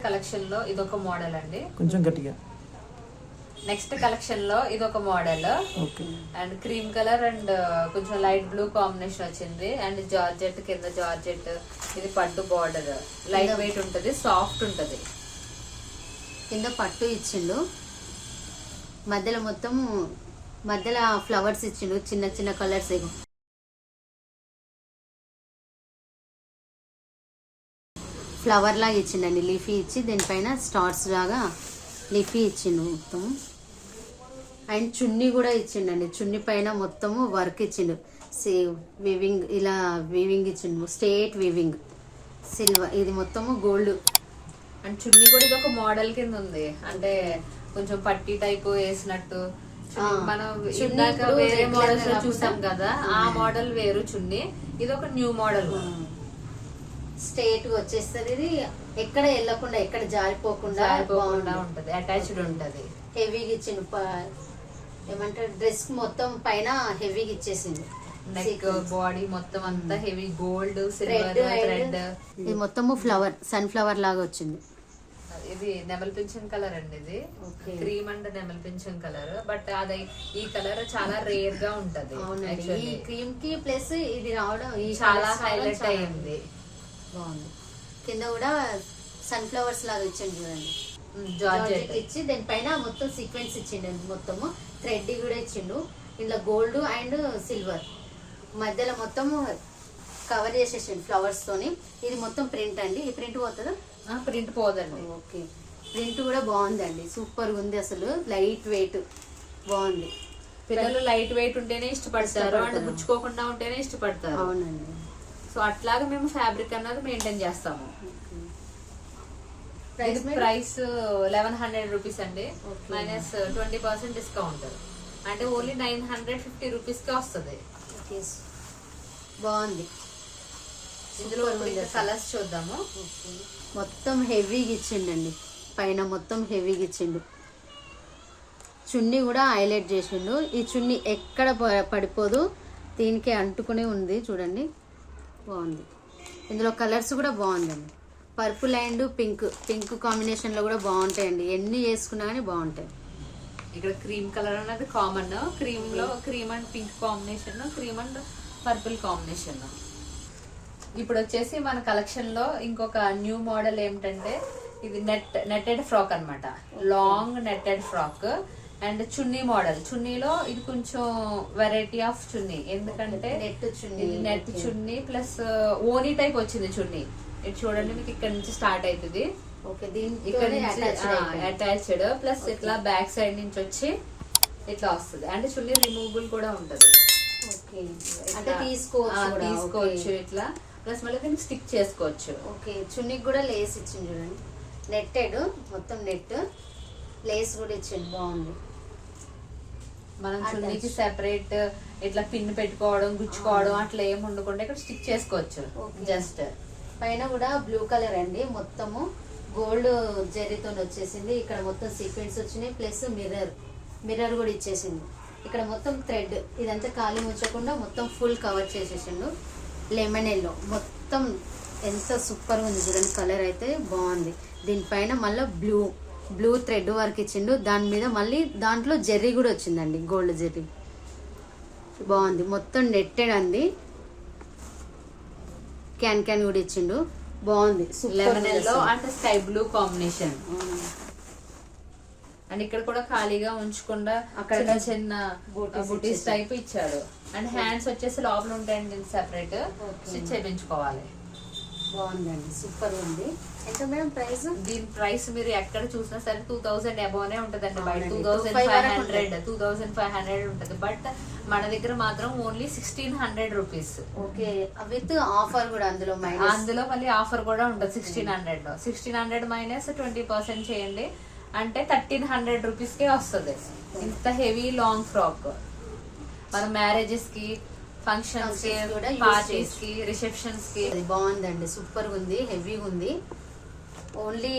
Collection లో ఇదొక model అండి, కొంచెం గట్టిగా. నెక్స్ట్ కలెక్షన్ లో ఇదొక model and cream colour and కొంచెం లైట్ బ్లూ కాంబినేషన్ వచ్చింది. అండ్ జార్జెట్ కింద జార్జెట్, ఇది పట్టు బార్డర్, లైట్ వెయిట్ ఉంటది, సాఫ్ట్ ఉంటది. కింద పట్టు ఇచ్చిండు, మధ్యలో మొత్తం మధ్యలో ఫ్లవర్స్ ఇచ్చిండు, చిన్న చిన్న కలర్స్. ఫ్లవర్ లాగా ఇచ్చిండండి, లీఫీ ఇచ్చి దీనిపైన స్టార్స్ లాగా లీఫీ ఇచ్చిండు మొత్తం. అండ్ చున్నీ కూడా ఇచ్చిండండి, చున్నీ పైన మొత్తము వర్క్ ఇచ్చిండు, వీవింగ్, ఇలా వీవింగ్ ఇచ్చిండు, స్ట్రేట్ వీవింగ్ సిల్వర్, ఇది మొత్తము గోల్డ్. అండ్ చున్నీ కూడా ఇది ఒక మోడల్ కింద ఉంది, అంటే కొంచెం పట్టి టైప్ వేసినట్టు. మనం ఇందాక వేరే మోడల్స్ లో చూసాం కదా, ఆ మోడల్ వేరు చున్నీ, ఇది ఒక న్యూ మోడల్. స్ట్రేట్ గా వచ్చేస్తుంది, ఇది ఎక్కడ వెళ్ళకుండా ఎక్కడ జారిపోకుండా ఉంటది, అటాచ్డ్ ఉంటది. హెవీగా ఇచ్చిండు, ఏమంటారు డ్రెస్ మొత్తం పైన హెవీగా ఇచ్చేసింది. నెక్ బాడీ మొత్తం అంతా హెవీ గోల్డ్ సిల్వర్ థ్రెడ్. ఇది మొత్తము ఫ్లవర్, సన్ ఫ్లవర్ లాగా వచ్చింది. ఇది నెమల్ పింఛన్ కలర్ అండి, ఇది క్రీమ్ అండ్ నెమల్ పింఛన్ కలర్. బట్ అది ఈ కలర్ చాలా రేర్ గా ఉంటది. ఈ క్రీమ్ కి ప్లస్ ఇది రావడం చాలా హైలైట్ అయ్యింది, బాగుంది. కింద కూడా సన్ ఫ్లవర్స్ లాగా ఇచ్చింది చూడండి, జార్జెట్ ఇచ్చి దానిపైన మొత్తం సీక్వెన్స్ ఇచ్చిండు, మొత్తము థ్రెడ్ కూడా ఇచ్చిండు. ఇందులో గోల్డ్ అండ్ సిల్వర్ మధ్యలో మొత్తము కవర్ చేసేసిండు ఫ్లవర్స్ తోని. ఇది మొత్తం ప్రింట్ అండి, ఈ ప్రింట్ పోతుందా? ప్రింట్ పోదండి. ఓకే, ప్రింట్ కూడా బాగుందండి, సూపర్ గా ఉంది, అసలు లైట్ వెయిట్ బాగుంది. పిల్లలు లైట్ వెయిట్ ఉంటేనే ఇష్టపడతారు, అంటే గుచ్చుకోకుండా ఉంటేనే ఇష్టపడతారు. అవునండి. సో అట్లాగా మేము ఫ్యాబ్రిక్ అన్నది మెయింటైన్ చేస్తాము. ప్రైస్ 1100 రూపీస్ అండి, మైనస్ 20% డిస్కౌంట్, అంటే ఓన్లీ 950 రూపీస్ కి వస్తుంది. బాగుంది. ఇందులో కలర్స్ చూద్దాము. మొత్తం హెవీగా ఇచ్చిండండి, పైన మొత్తం హెవీగా ఇచ్చిండు. చున్నీ కూడా హైలైట్ చేసిండు, ఈ చున్నీ ఎక్కడ పడిపోదు, దీనికి అంటుకునే ఉంది చూడండి, బాగుంది. ఇందులో కలర్స్ కూడా బాగుందండి, purple and pink, pink combination లో కూడా బాగుంటాయండి, ఎన్ని చేసుకున్నా కానీ బాగుంటాయి. ఇక్కడ క్రీమ్ కలర్ అనేది కామన్, క్రీమ్ లో cream and pink combination, cream and purple combination. ఇప్పుడు వచ్చేసి మన కలెక్షన్ లో ఇంకొక న్యూ మోడల్ ఏమిటంటే, ఇది నెట్టెడ్ ఫ్రాక్ అన్నమాట, long netted frock and chunni model. చున్నీలో ఇది కొంచెం వెరైటీ ఆఫ్ చున్నీ, ఎందుకంటే నెట్ చున్నీ ప్లస్ ఓనీ టైప్ వచ్చింది చున్నీ. ఇది చూడండి, మీకు ఇక్కడ నుంచి స్టార్ట్ అవుతుంది, ఇక్కడ అటాచ్డ్ ప్లస్ ఇట్లా బ్యాక్ సైడ్ నుంచి వచ్చి ఇట్లా వస్తుంది. అంటే చున్నీ రిమూవబుల్ కూడా ఉంటది, తీసుకోవచ్చు ఇట్లా, ప్లస్ మళ్ళీ దీనికి స్టిక్ చేసుకోవచ్చు. ఓకే, చున్నీకి కూడా లేస్ ఇచ్చింది చూడండి, నెట్టెడ్ మొత్తం నెట్, లేస్ కూడా ఇచ్చింది, బాగుంది. మనం చున్నీకి సెపరేట్ ఇట్లా పిన్ పెట్టుకోవడం గుచ్చుకోవడం అట్లా ఏమి ఉండకుండా ఇక్కడ స్టిక్ చేసుకోవచ్చు. జస్ట్ పైన కూడా బ్లూ కలర్ అండి, మొత్తము గోల్డ్ జెరీతో వచ్చేసింది, ఇక్కడ మొత్తం సీక్వెన్స్ వచ్చినాయి, ప్లస్ మిర్రర్ కూడా ఇచ్చేసింది. ఇక్కడ మొత్తం థ్రెడ్, ఇదంతా ఖాళీ ఉంచకుండా మొత్తం ఫుల్ కవర్ చేసేసిండు. లెమన్ ఎల్లో మొత్తం ఎంత సూపర్ ఉంది చూడండి, కలర్ అయితే బాగుంది. దీనిపైన మళ్ళీ బ్లూ థ్రెడ్ వర్క్ ఇచ్చిండు, దాని మీద మళ్ళీ దాంట్లో జెర్రీ కూడా వచ్చిందండి, గోల్డ్ జెర్రీ, బాగుంది. మొత్తం నెట్టెడ్ అంది, క్యాన్ కూడా ఇచ్చిండు, బాగుంది. Lemon yellow and sky blue combination. And ఇక్కడ కూడా ఖాళీగా ఉంచకుండా అక్కడ చిన్న బూటీస్ టైప్ ఇచ్చాడు. అండ్ హ్యాండ్స్ వచ్చేసి లోపల ఉంటాయండి, సెపరేట్ స్టిచ్ చేయించుకోవాలి. బాగుందండి, సూపర్ ఉంది. ఎంత మేడం ప్రైస్? దీని ప్రైస్ మీరు ఎక్కడ చూసినా సరే 2000 అబోనే ఉంటదండి, బయట 2500 ఉంటది. బట్ మన దగ్గర మాత్రం only 1600 rupees. Okay, with offer కూడా అందులో మళ్ళీ ఆఫర్ కూడా ఉంటుంది 1600 లో. 1600 మైనస్ 20% చేయండి అంటే 1300 రూపీస్ కే వస్తుంది. ఇంత హెవీ లాంగ్ ఫ్రాక్ మన మ్యారేజెస్ కి, ఫంక్షన్స్ కి, పార్టీస్ కి, రిసెప్షన్స్ కి బాగుందండి, సూపర్ ఉంది, హెవీగా ఉంది. ఓన్లీ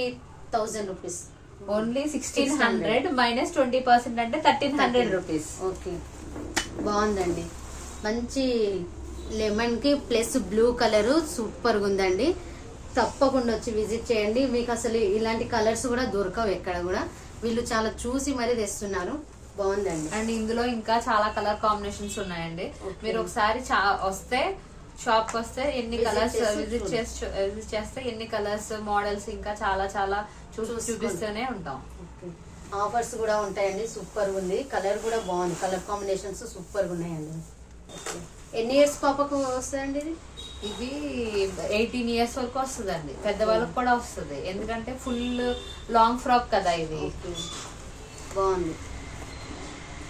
1000 రూపీస్, ఓన్లీ 1600 మైనస్ 20% అంటే 1300 రూపీస్. ఓకే, బాగుందండి. మంచి లెమన్ కి ప్లస్ బ్లూ కలర్ సూపర్ గా ఉందండి. తప్పకుండా వచ్చి విజిట్ చేయండి. మీకు అసలు ఇలాంటి కలర్స్ కూడా దొరకవు ఎక్కడ కూడా. వీళ్ళు చాలా చూసి మరీ తెస్తున్నారు. బాగుందండి. అండ్ ఇందులో ఇంకా చాలా కలర్ కాంబినేషన్స్ ఉన్నాయండి. మీరు ఒకసారి వస్తే షాప్ కి వస్తే ఎన్ని కలర్స్ విజిట్ చేస్తే ఎన్ని కలర్స్ మోడల్స్ ఇంకా చాలా చాలా చూపిస్తూనే ఉంటాం. ఆఫర్స్ కూడా ఉంటాయండి. సూపర్ ఉంది. కలర్ కూడా బాగుంది. కలర్ కాంబినేషన్స్ సూపర్ గా ఉన్నాయండి. ఎన్ని ఇయర్స్ పాపకు వస్తాయండి ఇది? ఇది 18 years వరకు వస్తుందండి. పెద్దవాళ్ళకి కూడా వస్తుంది, ఎందుకంటే ఫుల్ లాంగ్ ఫ్రాక్ కదా ఇది. బాగుంది.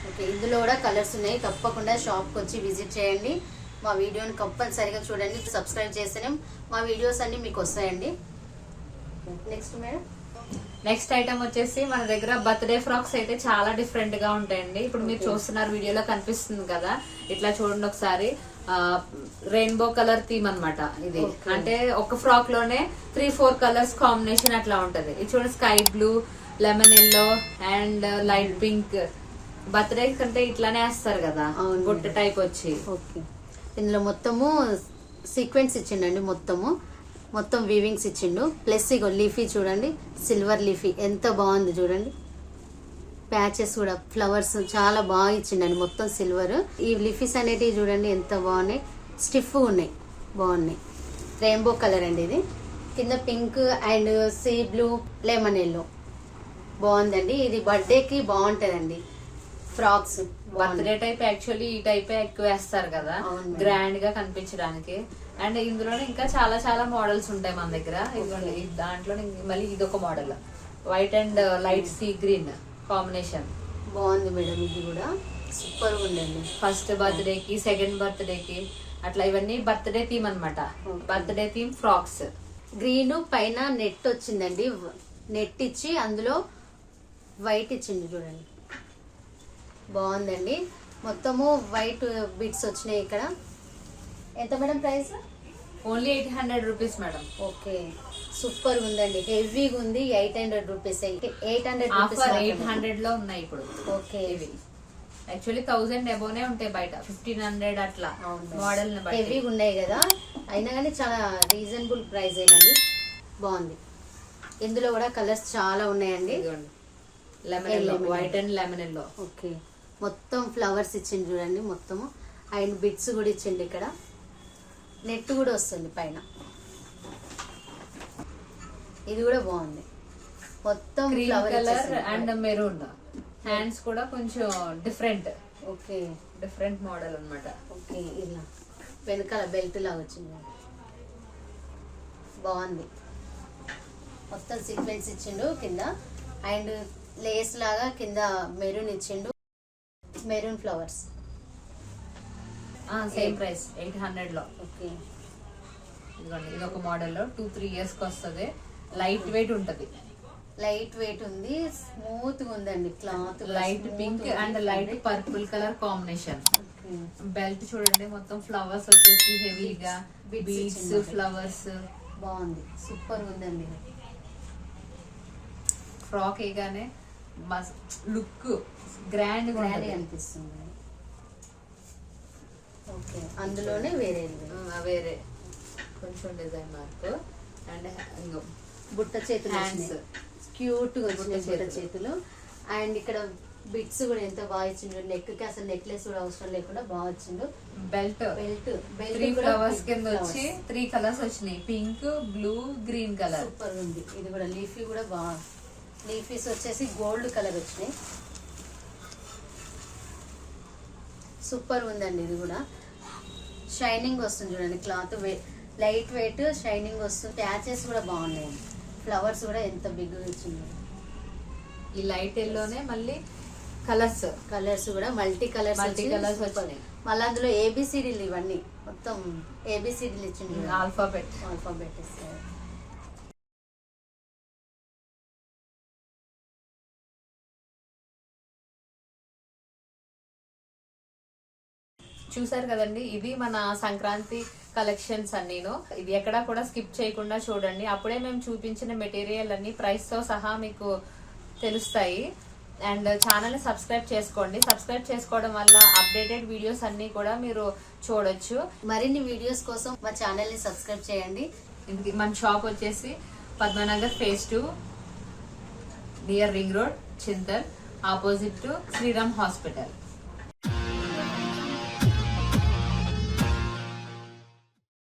ఓకే, ఇందులో కూడా కలర్స్ ఉన్నాయి. తప్పకుండా షాప్కి వచ్చి విజిట్ చేయండి. మా వీడియోని కంపల్సరీగా చూడండి. సబ్స్క్రైబ్ చేస్తేనే మా వీడియోస్ అన్ని మీకు వస్తాయండి. నెక్స్ట్ మేడం, నెక్స్ట్ ఐటమ్ వచ్చేసి మన దగ్గర బర్త్డే ఫ్రాక్స్ అయితే చాలా డిఫరెంట్ గా ఉంటాయండి. ఇప్పుడు మీరు చూస్తున్నారు, వీడియోలో కనిపిస్తుంది కదా, ఇట్లా చూడండి ఒకసారి. రెయిన్బో కలర్ థీమ్ అన్నమాట ఇది. అంటే ఒక ఫ్రాక్ లోనే 3-4 కలర్స్ కాంబినేషన్ అట్లా ఉంటది. ఇది చూడండి, sky blue, lemon yellow and light pink. Birthday కంటే ఇట్లానే వేస్తారు కదా, బుట్ట టైప్ వచ్చి. ఓకే, ఇందులో మొత్తము సీక్వెన్స్ ఇచ్చిండండి. మొత్తం వీవింగ్స్ ఇచ్చిండు. ప్లస్ ఇగో లీఫీ చూడండి, సిల్వర్ లీఫీ ఎంత బాగుంది చూడండి. ప్యాచెస్ కూడా ఫ్లవర్స్ చాలా బాగా ఇచ్చిండండి. మొత్తం సిల్వర్. ఈ లీఫీస్ అనేటివి చూడండి ఎంత బాగున్నాయి, స్టిఫ్ ఉన్నాయి, బాగున్నాయి. రెయిన్బో కలర్ అండి ఇది. కింద pink and sea blue, lemon yellow బాగుందండి. ఇది బర్త్డేకి బాగుంటదండి ఫ్రాక్స్. బర్త్డే టైప్ యాక్చువల్లీ ఈ టైప్ ఎక్కువ వేస్తారు కదా, గ్రాండ్ గా కనిపించడానికి. అండ్ ఇందులోనే ఇంకా చాలా చాలా మోడల్స్ ఉంటాయి మన దగ్గర. ఇదిగోండి, దాంట్లో మళ్ళీ ఇదొక model, white and light sea green combination. బాగుంది మేడం, ఇది కూడా సూపర్ ఉందండి. ఫస్ట్ బర్త్డే కి, సెకండ్ బర్త్డే కి అట్లా ఇవన్నీ బర్త్డే థీమ్ అన్నమాట. Birthday theme frocks. గ్రీన్ పైన నెట్ వచ్చిందండి. నెట్ ఇచ్చి అందులో వైట్ ఇచ్చింది చూడండి, బాగుందండి. మొత్తము వైట్ బిట్స్ వచ్చినాయి ఇక్కడ. ఎంత madam price? Only 800 rupees madam. Okay, super ఉందండి. హెవీగా ఉంది. 800 రూపీస్. 800 ఆఫర్ 800 లో ఉన్నాయి ఇప్పుడు. ఓకే, ఇవి యాక్చువల్లీ 1000 అబోనే ఉంటాయి బయట, 1500 అట్లా మోడల్. హెవీగా ఉన్నాయి కదా, అయినా కానీ చాలా రీజనబుల్ ప్రైస్ అయినండి. బాగుంది. ఇందులో కూడా కలర్స్ చాలా ఉన్నాయండి. Lemon yellow, white and lemon yellow. Okay, మొత్తం ఫ్లవర్స్ ఇచ్చింది చూడండి మొత్తము. అండ్ బిట్స్ కూడా ఇచ్చింది. ఇక్కడ నెట్ కూడా వస్తుంది పైన. ఇది కూడా బాగుంది. మొత్తం కలర్ అండ్ మెరూన్. హ్యాండ్స్ కూడా కొంచెం డిఫరెంట్. ఓకే, డిఫరెంట్ మోడల్ అన్నమాట. ఓకే, ఇలా వెనకాల బెల్ట్ లాగా వచ్చింది, బాగుంది. మొత్తం సీక్వెన్స్ ఇచ్చిండు కింద. అండ్ లేస్ లాగా కింద మెరూన్ ఇచ్చిండు. Maroon flowers. సేమ్ ప్రైస్ 800 లో. ఓకే, ఇదిగోండి, ఇది ఒక మోడల్ లో 2-3 years కి వస్తుంది. లైట్ వెయిట్ ఉంటది. లైట్ వెయిట్ ఉంది. స్మూత్ గా ఉందండి cloth. Light pink and light purple colour combination. Belt చూడండి, మొత్తం ఫ్లవర్స్ వచ్చేసి హెవీగా బీడ్స్, ఫ్లవర్స్. బాగుంది, సూపర్ ఉందండి. ఫ్రాక్ వేయగానే లుక్ గ్రాండ్ అనిపిస్తుంది. ఓకే, అందులోనే వేరే కొంచెం డిజైన్ మార్క్. అండ్ బుట్ట చేతులు, హ్యాండ్స్ క్యూట్ గా వచ్చినాయి బుట్ట చేతులు. అండ్ ఇక్కడ బిట్స్ కూడా ఎంత బాగా ఇచ్చిండు. నెక్ కి అసలు నెక్లెస్ కూడా అవసరం లేకుండా బాగా వచ్చిండు. బెల్ట్ 3 ఫ్లవర్స్ కింద వచ్చి 3 కలర్స్ వచ్చినాయి, pink, blue, green colour. Super ఉంది. ఇది కూడా లీఫీ కూడా బాగా. లీఫీస్ వచ్చేసి గోల్డ్ కలర్ వచ్చినాయి. సూపర్ ఉందండి. ఇది కూడా షైనింగ్ వస్తుంది చూడండి. క్లాత్ లైట్ వెయిట్, షైనింగ్ వస్తుంది. ప్యాచెస్ కూడా బాగున్నాయి. ఫ్లవర్స్ కూడా ఎంత బిగ్ వచ్చింది. ఈ లైట్ ఎల్లోనే మళ్ళీ కలర్స్ కూడా మల్టీ కలర్స్ వచ్చినాయి. మళ్ళీ అందులో ఏబిసిడీలు, ఇవన్నీ మొత్తం ఏబిసిడీలు ఇచ్చింది. ఆల్ఫాబెట్ చూసారు కదండి. ఇది మన సంక్రాంతి కలెక్షన్స్ అన్నీను. ఇది ఎక్కడా కూడా స్కిప్ చేయకుండా చూడండి. అప్పుడే మేము చూపించిన మెటీరియల్ అన్ని ప్రైస్ తో సహా మీకు తెలుస్తాయి. అండ్ ఛానల్ ని సబ్స్క్రైబ్ చేసుకోండి. సబ్స్క్రైబ్ చేసుకోవడం వల్ల అప్డేటెడ్ వీడియోస్ అన్ని కూడా మీరు చూడొచ్చు. మరిన్ని వీడియోస్ కోసం మా ఛానల్ ని సబ్స్క్రైబ్ చేయండి. ఇది మన షాప్ వచ్చేసి Padmanagar phase 2 near ring road Chintal opposite to Sriram hospital.